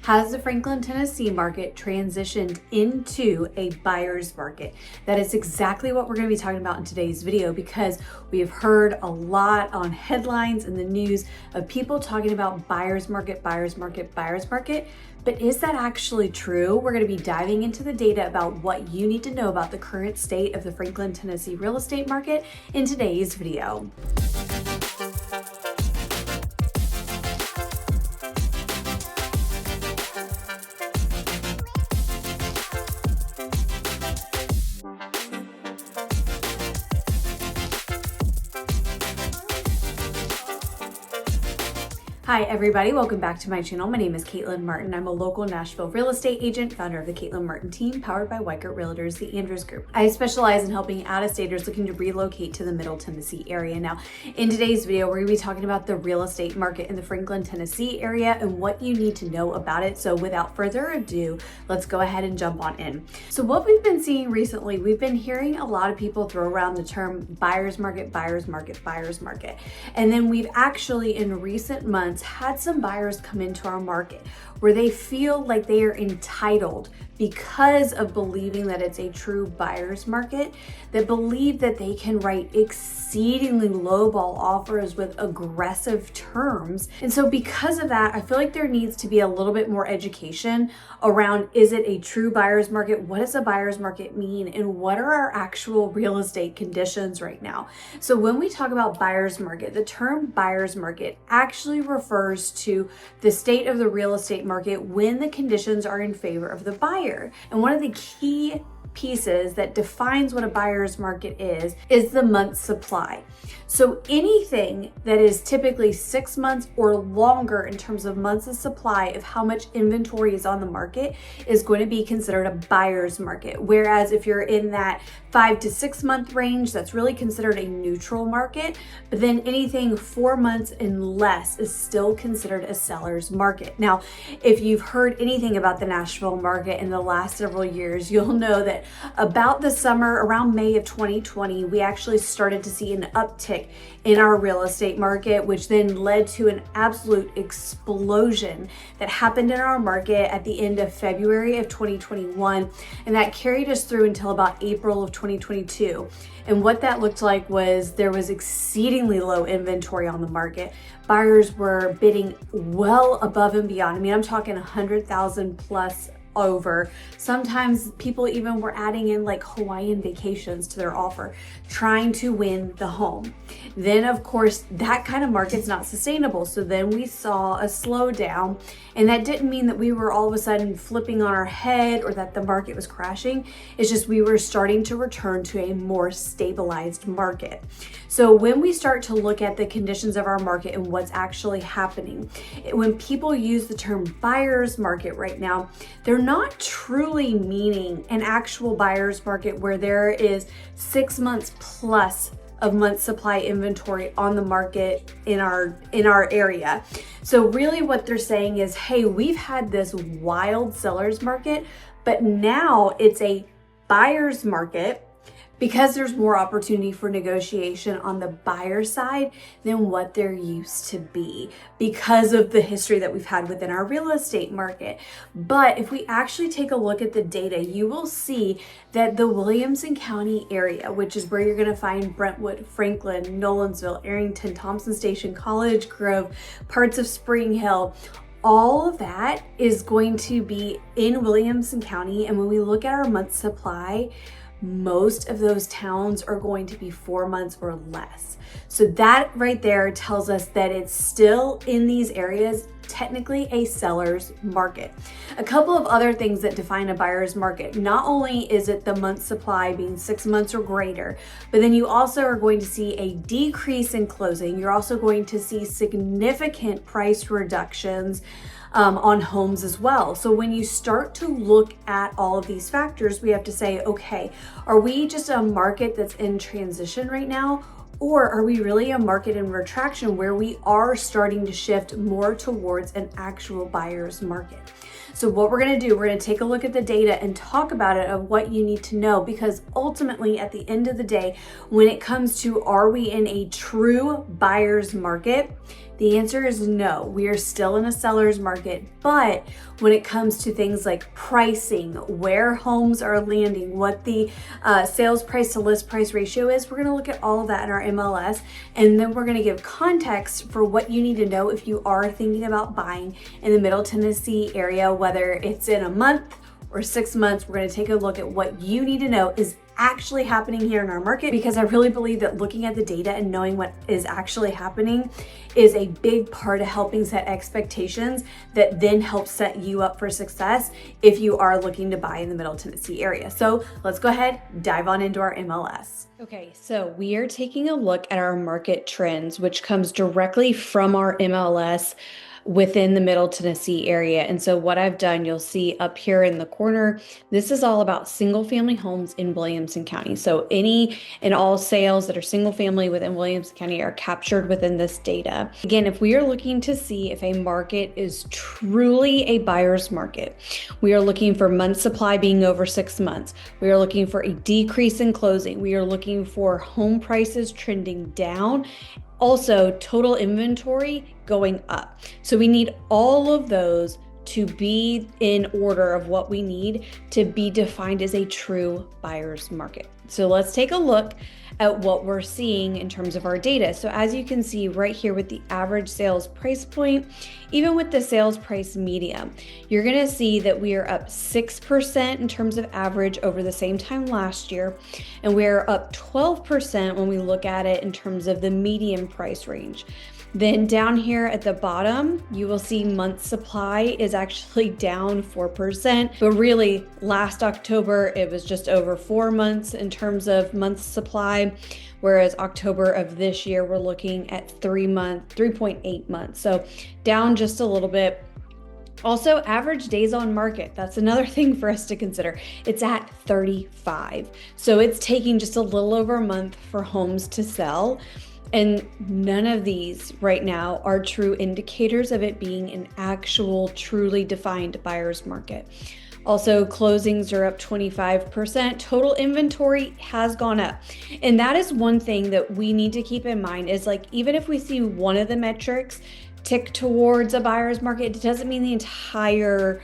Has the Franklin, Tennessee market transitioned into a buyer's market? That is exactly what we're going to be talking about in today's video, because we have heard a lot on headlines in the news of people talking about buyer's market, buyer's market, buyer's market. But is that actually true? We're going to be diving into the data about what you need to know about the current state of the Franklin, Tennessee real estate market in today's video. Hi everybody, welcome back to my channel. My name is Caitlin Martin. I'm a local Nashville real estate agent, founder of the Caitlin Martin team, powered by 𝐋𝐈𝐊𝐄 Realtors, the Andrews Group. I specialize in helping out-of-staters looking to relocate to the Middle Tennessee area. Now, in today's video, we're going to be talking about the real estate market in the Franklin, Tennessee area and what you need to know about it. So without further ado, let's go ahead and jump on in. So what we've been seeing recently, we've been hearing a lot of people throw around the term buyer's market, buyer's market, buyer's market. And then we've actually in recent months had some buyers come into our market where they feel like they are entitled because of believing that it's a true buyer's market, that believe that they can write exceedingly lowball offers with aggressive terms. And so because of that, I feel like there needs to be a little bit more education around, is it a true buyer's market? What does a buyer's market mean? And what are our actual real estate conditions right now? So when we talk about buyer's market, the term buyer's market actually refers to the state of the real estate market when the conditions are in favor of the buyer. And one of the key pieces that defines what a buyer's market is the month's supply. So anything that is typically 6 months or longer in terms of months of supply of how much inventory is on the market is going to be considered a buyer's market. Whereas if you're in that 5 to 6 month range, that's really considered a neutral market. But then anything 4 months and less is still considered a seller's market. Now, if you've heard anything about the Nashville market in the last several years, you'll know that about the summer, around May of 2020, we actually started to see an uptick in our real estate market, which then led to an absolute explosion that happened in our market at the end of February of 2021. And that carried us through until about April of 2022. And what that looked like was there was exceedingly low inventory on the market. Buyers were bidding well above and beyond. I mean, I'm talking 100,000 plus over. Sometimes people even were adding in like Hawaiian vacations to their offer, trying to win the home. Then of course, that kind of market's not sustainable. So then we saw a slowdown, and that didn't mean that we were all of a sudden flipping on our head or that the market was crashing. It's just we were starting to return to a more stabilized market. So when we start to look at the conditions of our market and what's actually happening, when people use the term buyer's market right now, they're not truly meaning an actual buyer's market where there is 6 months plus of month supply inventory on the market in our area. So really what they're saying is, hey, we've had this wild seller's market, but now it's a buyer's market because there's more opportunity for negotiation on the buyer side than what there used to be because of the history that we've had within our real estate market. But if we actually take a look at the data, you will see that the Williamson County area, which is where you're going to find Brentwood, Franklin, Nolensville, Arrington, Thompson Station, College Grove, parts of Spring Hill, all of that is going to be in Williamson County. And when we look at our month supply, most of those towns are going to be 4 months or less. So that right there tells us that it's still in these areas technically a seller's market. A couple of other things that define a buyer's market: not only is it the month supply being 6 months or greater, but then you also are going to see a decrease in closing. You're also going to see significant price reductions on homes as well. So when you start to look at all of these factors, we have to say, okay, are we just a market that's in transition right now? Or are we really a market in retraction where we are starting to shift more towards an actual buyer's market? So what we're gonna do, we're gonna take a look at the data and talk about it of what you need to know, because ultimately at the end of the day, when it comes to are we in a true buyer's market, The answer is no. We are still in a seller's market, but when it comes to things like pricing, where homes are landing, what the sales price to list price ratio is, we're gonna look at all of that in our MLS, and then we're gonna give context for what you need to know if you are thinking about buying in the Middle Tennessee area, whether it's in a month or 6 months. We're gonna take a look at what you need to know is actually happening here in our market, because I really believe that looking at the data and knowing what is actually happening is a big part of helping set expectations that then helps set you up for success if you are looking to buy in the Middle Tennessee area. So let's go ahead, dive on into our MLS. Okay, so we are taking a look at our market trends, which comes directly from our MLS within the Middle Tennessee area. And so what I've done, you'll see up here in the corner, this is all about single family homes in Williamson County. So any and all sales that are single family within Williamson County are captured within this data. Again, if we are looking to see if a market is truly a buyer's market, we are looking for month supply being over 6 months. We are looking for a decrease in closing. We are looking for home prices trending down. Also, total inventory going up. So we need all of those to be in order of what we need to be defined as a true buyer's market. So let's take a look at what we're seeing in terms of our data. So as you can see right here with the average sales price point, even with the sales price medium, you're gonna see that we are up 6% in terms of average over the same time last year. And we're up 12% when we look at it in terms of the median price range. Then down here at the bottom, you will see month supply is actually down 4%, but really last October, it was just over 4 months in terms of month supply, whereas October of this year, we're looking at 3.8 months. So down just a little bit. Also, average days on market, that's another thing for us to consider. It's at 35. So it's taking just a little over a month for homes to sell. And none of these right now are true indicators of it being an actual, truly defined buyer's market. Also, closings are up 25%. Total inventory has gone up. And that is one thing that we need to keep in mind is, like, even if we see one of the metrics tick towards a buyer's market, it doesn't mean the entire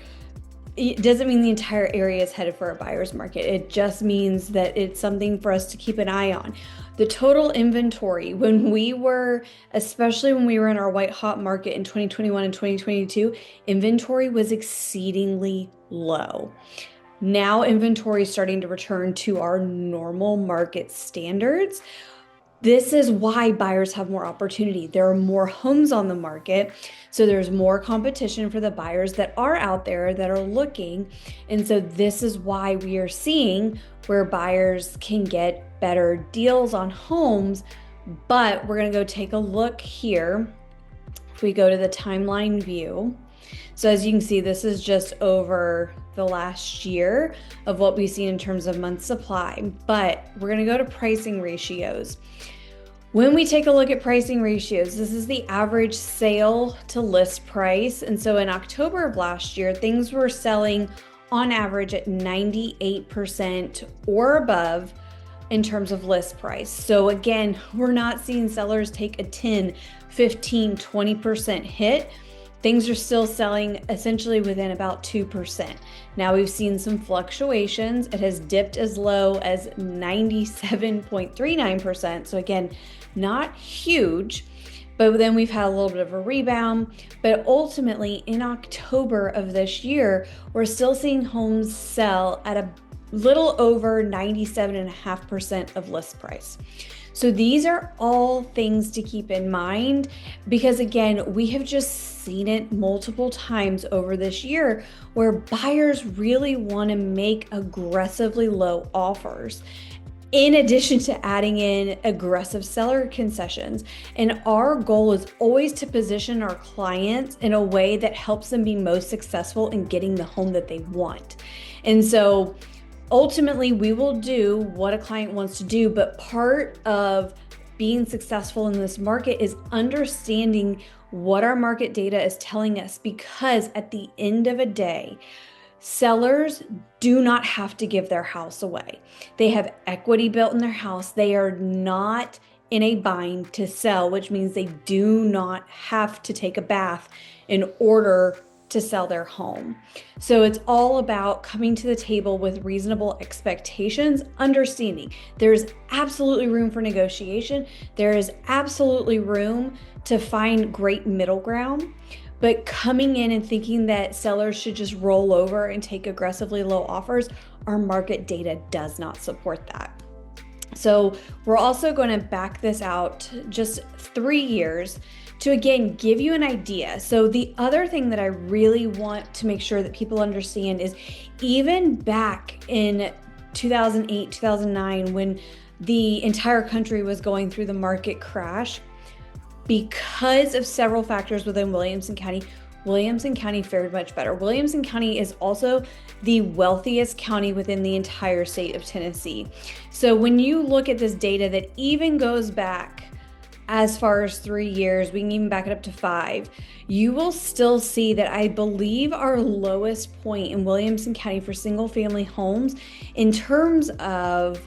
area is headed for a buyer's market. It just means that it's something for us to keep an eye on. The total inventory, especially when we were in our white hot market in 2021 and 2022, inventory was exceedingly low. Now inventory is starting to return to our normal market standards. This is why buyers have more opportunity. There are more homes on the market, so there's more competition for the buyers that are out there that are looking. And so this is why we are seeing where buyers can get better deals on homes. But we're gonna go take a look here. If we go to the timeline view. So as you can see, this is just over the last year of what we see in terms of month supply, but we're gonna go to pricing ratios. When we take a look at pricing ratios, this is the average sale to list price. And so in October of last year, things were selling on average at 98% or above in terms of list price. So again, we're not seeing sellers take a 10, 15, 20% hit. Things are still selling essentially within about 2%. Now we've seen some fluctuations. It has dipped as low as 97.39%. So again, not huge, but then we've had a little bit of a rebound. But ultimately in October of this year, we're still seeing homes sell at a little over 97.5% of list price. So these are all things to keep in mind, because again, we have just seen it multiple times over this year where buyers really want to make aggressively low offers, in addition to adding in aggressive seller concessions. And our goal is always to position our clients in a way that helps them be most successful in getting the home that they want. And so ultimately, we will do what a client wants to do, but part of being successful in this market is understanding what our market data is telling us, because at the end of a day, sellers do not have to give their house away. They have equity built in their house. They are not in a bind to sell, which means they do not have to take a bath in order to sell their home. So it's all about coming to the table with reasonable expectations, understanding there's absolutely room for negotiation. There is absolutely room to find great middle ground, but coming in and thinking that sellers should just roll over and take aggressively low offers, our market data does not support that. So we're also going to back this out just 3 years to, again, give you an idea. So the other thing that I really want to make sure that people understand is even back in 2008, 2009, when the entire country was going through the market crash, because of several factors within Williamson County fared much better. Williamson County is also the wealthiest county within the entire state of Tennessee. So when you look at this data that even goes back as far as 3 years, we can even back it up to 5, you will still see that I believe our lowest point in Williamson County for single family homes in terms of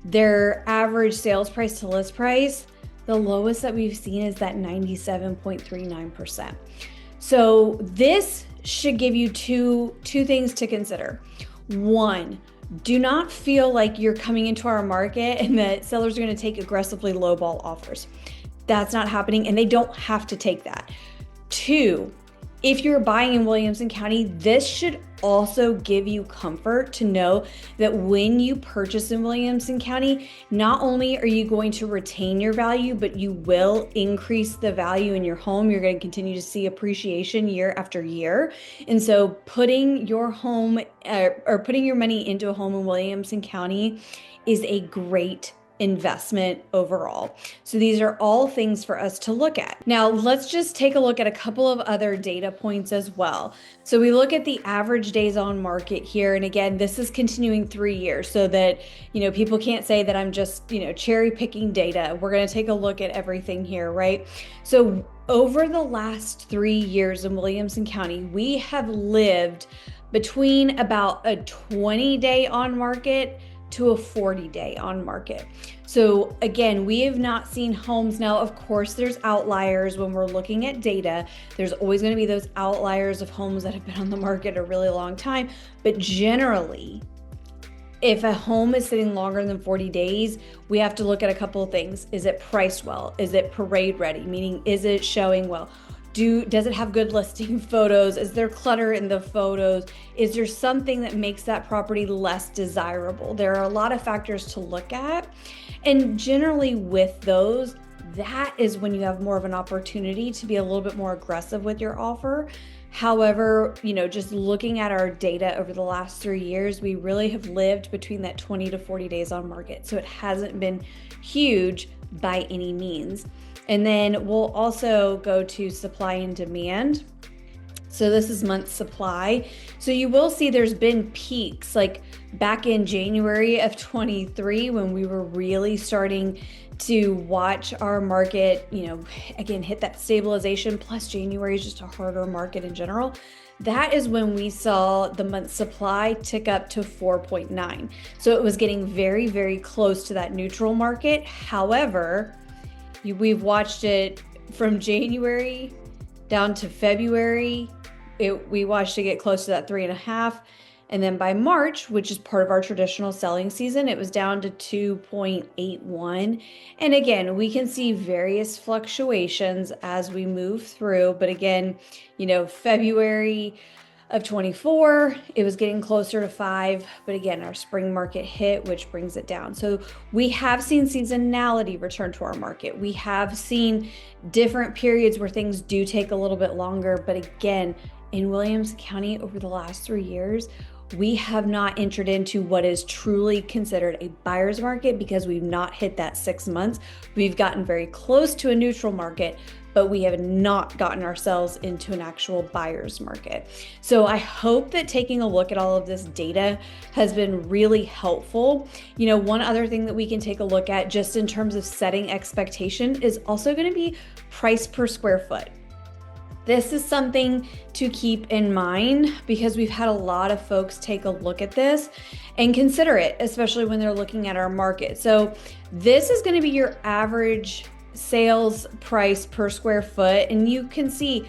their average sales price to list price, the lowest that we've seen is that 97.39%. So this should give you two things to consider. One, do not feel like you're coming into our market and that sellers are going to take aggressively lowball offers. That's not happening, and they don't have to take that. Two, if you're buying in Williamson County, this should also give you comfort to know that when you purchase in Williamson County, not only are you going to retain your value, but you will increase the value in your home. You're going to continue to see appreciation year after year. And so putting your home or putting your money into a home in Williamson County is a great investment overall. So these are all things for us to look at. Now, let's just take a look at a couple of other data points as well. So we look at the average days on market here. And again, this is continuing 3 years so that, people can't say that I'm just, cherry picking data. We're going to take a look at everything here, right? So over the last 3 years in Williamson County, we have lived between about a 20-day on market to a 40-day on market. So again, we have not seen homes. Now, of course, there's outliers when we're looking at data. There's always going to be those outliers of homes that have been on the market a really long time. But generally, if a home is sitting longer than 40 days, we have to look at a couple of things. Is it priced well? Is it parade ready? Meaning, is it showing well? Does it have good listing photos? Is there clutter in the photos? Is there something that makes that property less desirable? There are a lot of factors to look at. And generally with those, that is when you have more of an opportunity to be a little bit more aggressive with your offer. However, just looking at our data over the last 3 years, we really have lived between that 20 to 40 days on market. So it hasn't been huge by any means. And then we'll also go to supply and demand. So this is month supply. So you will see there's been peaks like back in January of 23 when we were really starting to watch our market, again, hit that stabilization. Plus January is just a harder market in general. That is when we saw the month supply tick up to 4.9. So it was getting very, very close to that neutral market. However, we've watched it from January down to February. We watched it get close to that 3.5. And then by March, which is part of our traditional selling season, it was down to 2.81. And again, we can see various fluctuations as we move through. But again, February of 24, it was getting closer to 5, but again, our spring market hit, which brings it down. So we have seen seasonality return to our market. We have seen different periods where things do take a little bit longer, but again, in Williamson County over the last 3 years, we have not entered into what is truly considered a buyer's market because we've not hit that 6 months. We've gotten very close to a neutral market, but we have not gotten ourselves into an actual buyer's market. So I hope that taking a look at all of this data has been really helpful. One other thing that we can take a look at just in terms of setting expectation is also going to be price per square foot. This is something to keep in mind because we've had a lot of folks take a look at this and consider it, especially when they're looking at our market. So this is going to be your average sales price per square foot. And you can see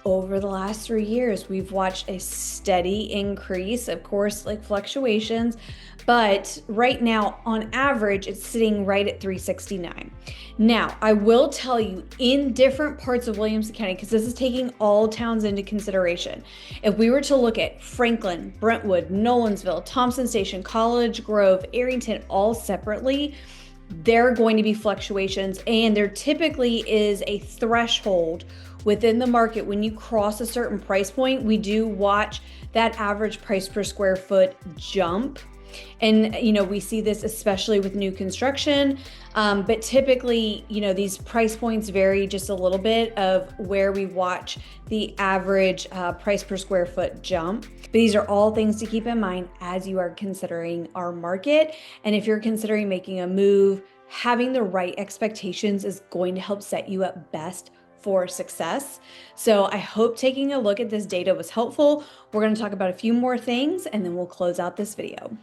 over the last 3 years, we've watched a steady increase, of course, like fluctuations, but right now on average, it's sitting right at $369. Now, I will tell you in different parts of Williamson County, because this is taking all towns into consideration. If we were to look at Franklin, Brentwood, Nolensville, Thompson Station, College Grove, Arrington, all separately, there are going to be fluctuations, and there typically is a threshold within the market. When you cross a certain price point, we do watch that average price per square foot jump. And, we see this especially with new construction, but typically, these price points vary just a little bit of where we watch the average price per square foot jump. But these are all things to keep in mind as you are considering our market. And if you're considering making a move, having the right expectations is going to help set you up best for success. So I hope taking a look at this data was helpful. We're going to talk about a few more things and then we'll close out this video.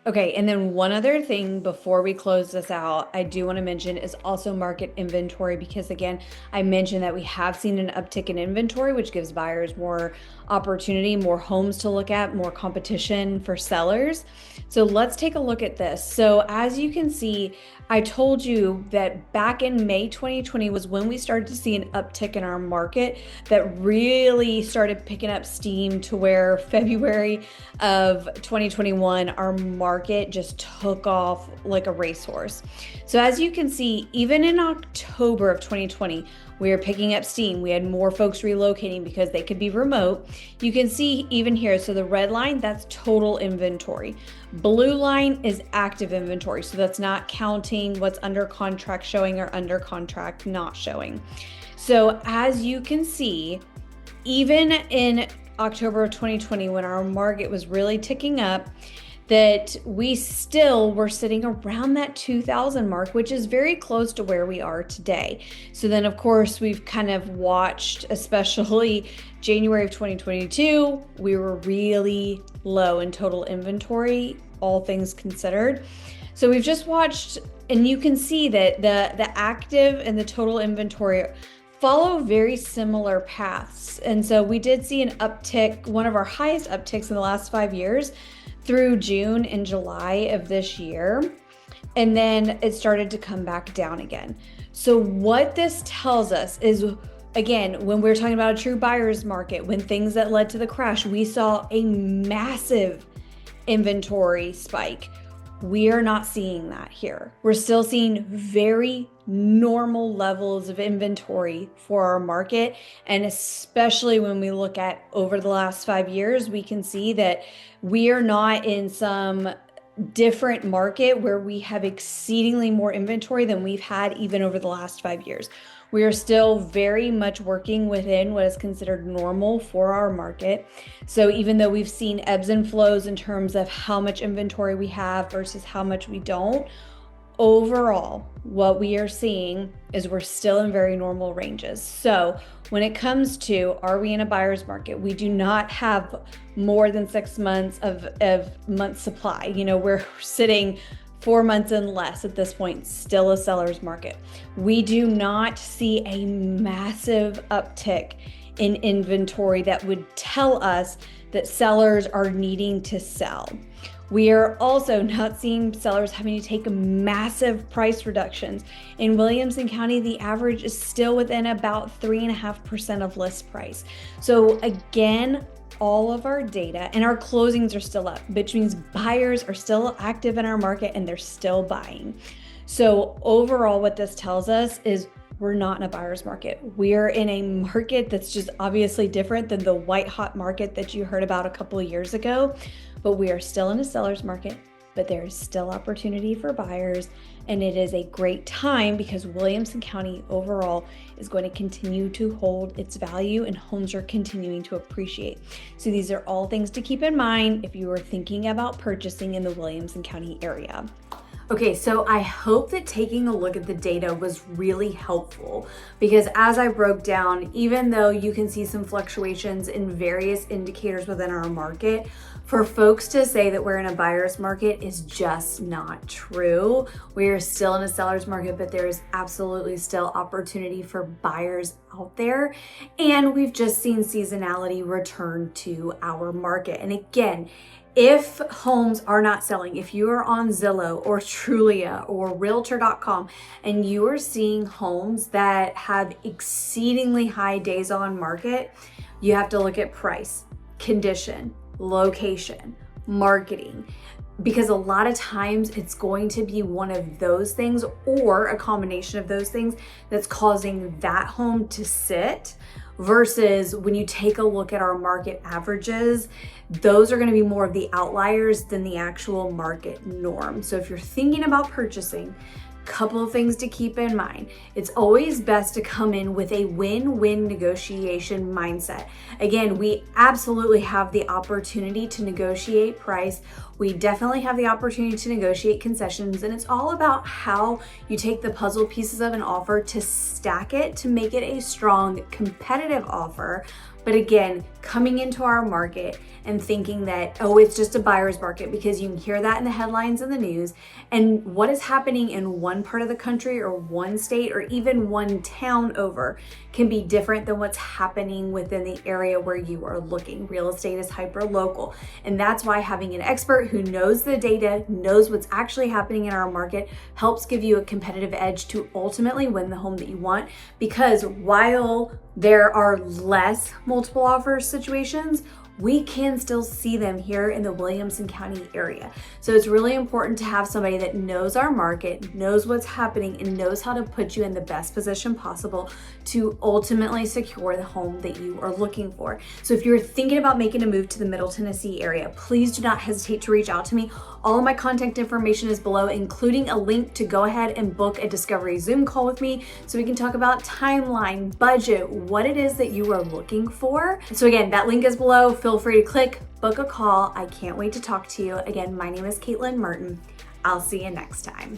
Okay, and then one other thing before we close this out, I do want to mention is also market inventory, because again, I mentioned that we have seen an uptick in inventory, which gives buyers more opportunity, more homes to look at, more competition for sellers. So let's take a look at this. So as you can see, I told you that back in May 2020 was when we started to see an uptick in our market that really started picking up steam to where February of 2021, our market just took off like a racehorse. So as you can see, even in October of 2020, we are picking up steam. We had more folks relocating because they could be remote. You can see even here, so the red line, that's total inventory. Blue line is active inventory. So that's not counting what's under contract showing or under contract not showing. So as you can see, even in October of 2020, when our market was really ticking up, that we still were sitting around that 2,000 mark, which is very close to where we are today. So then of course we've kind of watched, especially January of 2022, we were really low in total inventory, all things considered. So we've just watched, and you can see that the active and the total inventory follow very similar paths. And so we did see an uptick, one of our highest upticks in the last 5 years, through June and July of this year. And then it started to come back down again. So what this tells us is, again, when we're talking about a true buyer's market, when things that led to the crash, we saw a massive inventory spike. We are not seeing that here. We're still seeing very normal levels of inventory for our market. And especially when we look at over the last 5 years, we can see that we are not in some different market where we have exceedingly more inventory than we've had even over the last 5 years. We are still very much working within what is considered normal for our market. So even though we've seen ebbs and flows in terms of how much inventory we have versus how much we don't, overall, what we are seeing is we're still in very normal ranges. So when it comes to, are we in a buyer's market? We do not have more than 6 months of month supply. We're sitting 4 months and less at this point, still a seller's market. We do not see a massive uptick in inventory that would tell us that sellers are needing to sell. We are also not seeing sellers having to take massive price reductions. In Williamson County, the average is still within about 3.5% of list price. So again, all of our data and our closings are still up, which means buyers are still active in our market and they're still buying. So overall, what this tells us is we're not in a buyer's market. We're in a market that's just obviously different than the white hot market that you heard about a couple of years ago, but we are still in a seller's market, but there is still opportunity for buyers. And it is a great time because Williamson County overall is going to continue to hold its value and homes are continuing to appreciate. So these are all things to keep in mind if you are thinking about purchasing in the Williamson County area. Okay, so I hope that taking a look at the data was really helpful, because as I broke down, even though you can see some fluctuations in various indicators within our market, for folks to say that we're in a buyer's market is just not true. We are still in a seller's market, but there is absolutely still opportunity for buyers out there. And we've just seen seasonality return to our market. And again, if homes are not selling, if you are on Zillow or Trulia or Realtor.com and you are seeing homes that have exceedingly high days on market, you have to look at price, condition, location, marketing, because a lot of times it's going to be one of those things or a combination of those things that's causing that home to sit. Versus when you take a look at our market averages, those are going to be more of the outliers than the actual market norm. So if you're thinking about purchasing, couple of things to keep in mind. It's always best to come in with a win-win negotiation mindset. Again, we absolutely have the opportunity to negotiate price. We definitely have the opportunity to negotiate concessions, and it's all about how you take the puzzle pieces of an offer to stack it to make it a strong, competitive offer. But again, coming into our market and thinking that, oh, it's just a buyer's market, because you can hear that in the headlines and the news. And what is happening in one part of the country or one state or even one town over can be different than what's happening within the area where you are looking. Real estate is hyper local. And that's why having an expert who knows the data, knows what's actually happening in our market, helps give you a competitive edge to ultimately win the home that you want. Because while there are less multiple offers situations, we can still see them here in the Williamson County area. So it's really important to have somebody that knows our market, knows what's happening, and knows how to put you in the best position possible to ultimately secure the home that you are looking for. So if you're thinking about making a move to the Middle Tennessee area, please do not hesitate to reach out to me. All of my contact information is below, including a link to go ahead and book a discovery Zoom call with me so we can talk about timeline, budget, what it is that you are looking for. So again, that link is below. Feel free to click, book a call. I can't wait to talk to you. Again, my name is Caitlin Martin. I'll see you next time.